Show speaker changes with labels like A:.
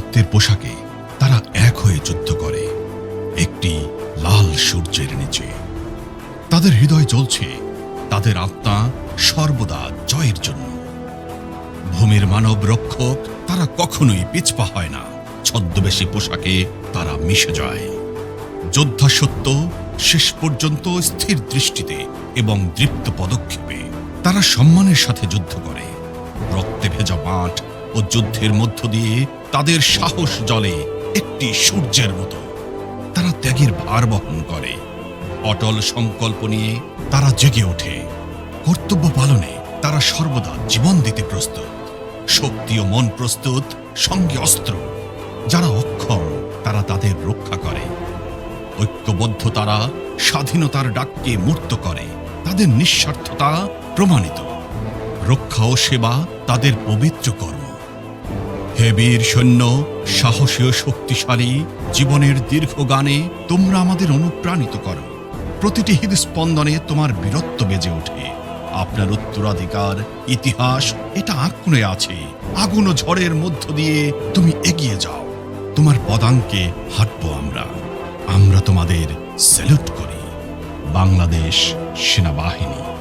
A: রক্তের পোশাকে তারা এক হয়ে যুদ্ধ করে একটি লাল সূর্যের নিচে। তাদের হৃদয় জ্বলছে, তাদের আত্মা সর্বদা জয়ের জন্য। ভূমির মানব রক্ষক তারা কখনোই পিছপা হয় না। ছদ্মবেশী পোশাকে তারা মিশে যায়। যোদ্ধা সত্য শেষ পর্যন্ত স্থির দৃষ্টিতে এবং দৃপ্ত পদক্ষেপে তারা সম্মানের সাথে যুদ্ধ করে। রক্তে ভেজা মাঠ ও যুদ্ধের মধ্য দিয়ে তাদের সাহস জ্বলে একটি সূর্যের মতো। তারা ত্যাগের ভার বহন করে। অটল সংকল্প নিয়ে তারা জেগে ওঠে। কর্তব্য পালনে তারা সর্বদা জীবন দিতে প্রস্তুত। শক্তি ও মন প্রস্তুত, সঙ্গে অস্ত্র। যারা অক্ষম তারা তাদের রক্ষা করে। ঐক্যবদ্ধ তারা স্বাধীনতার ডাককে মূর্ত করে। তাদের নিঃস্বার্থতা প্রমাণিত। রক্ষা ও সেবা তাদের পবিত্র কর্ম। হে বীর সৈন্য, সাহসী ও শক্তিশালী, জীবনের দীর্ঘ গানে তোমরা আমাদের অনুপ্রাণিত করো। প্রতিটি হৃদস্পন্দনে তোমার বীরত্ব বেজে ওঠে। আপনার উত্তরাধিকার ইতিহাস এটা আঁকড়ে আছে। আগুন ও ঝড়ের মধ্য দিয়ে তুমি এগিয়ে যাও। তোমার পদাঙ্কে হাঁটবো আমরা। আমরা তোমাদের স্যালুট করি। বাংলাদেশ সেনাবাহিনী।